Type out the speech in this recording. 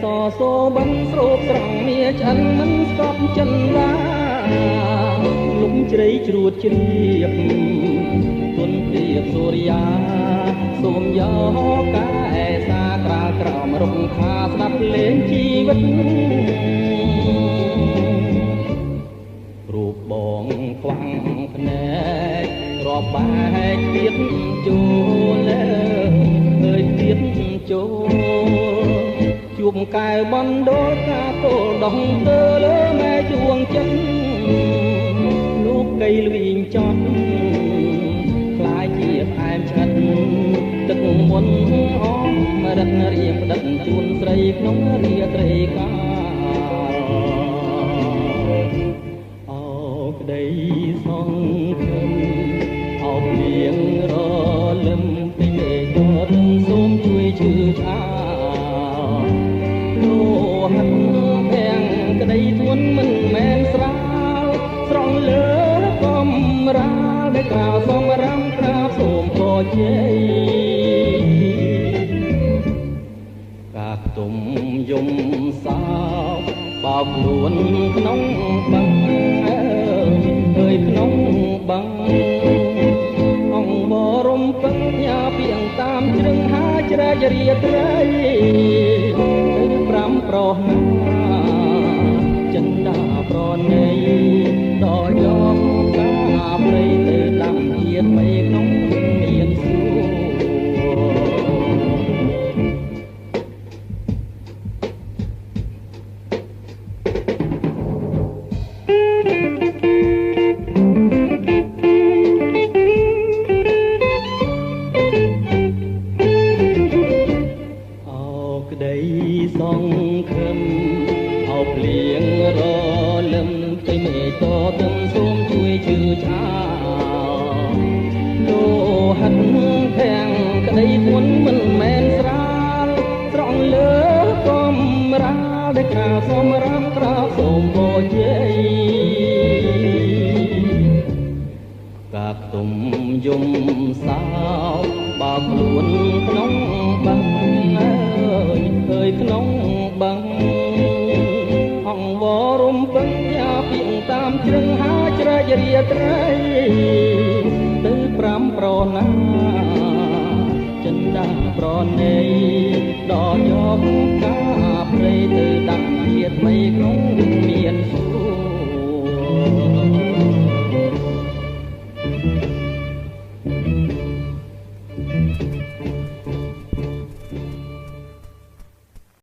សសូបានស្រោបស្រង់មាឆ្អិនមិនស្កប់ចិនឡាលំជ្រៃជ្រួតជ្រាបទុនព្រៀបសូរិយាសូមយកកាយសាក្រាលក្រោមរំខាស្ដាប់លេងជីវិតរូបបងខ្វាំងភ្នែករាប់បែកទៀតចូលអើយទៀតចូលជួបកែវបណ្ដោលការទល់ដងទៅលើម៉ែជួងចិត្តលោកកៃលវិញចត់ខ្លាយជាផ្អែមឆ្អិតទឹកមុនអមរិទ្ធរៀងផ្ដិតជួនស្រីក្នុងរាត្រីកាលអោក្តីសង្ឃឹមអោព្រៀងរលឹមពីមេតរឹងសូមជួយជឿឆ្អាលោហិតភាំងក្តីទួនមិនមែនស្រាលស្រង់លើកំរាលដែលក្រៅសំរាំក្រាបសូមពរជ័យកាទុំយំសោកបោកខ្លួនក្នុងបឹងអើយក្នុងបឹងអង្គបរំពឹងញ៉ាពីងតាមជ្រឹងហាជ្រែករាត្រីទៅប្រាំប្រោះណាចិនដាប្រណីដល់យកកាព្រៃទៅដាំជាតិបីក្នុងមានសួរក្តីសង្ឃឹមអោភ្លៀងរលឹមទៅមេតទឹមសូមជួយជឿឆ្អាលោហិតភាំងក្តីធ្ងន់មិនមែនស្រាលស្រង់លើកំរាលដែលក្រៅសំរាមក្រៅសូមពរជ័យកាខ្ទុំយំសោកបោកខ្លួនក្នុងបឹងអើយក្នុងបឹងអង្គវរំពឹងយ៉ាពីងតាមជ្រឹងហាជ្រែករាត្រីទៅប្រាំប្រណាចិនដាប្រណីដល់យកកាព្រៃទៅដាក់ជាតិថ្មីក្នុងមានសួរ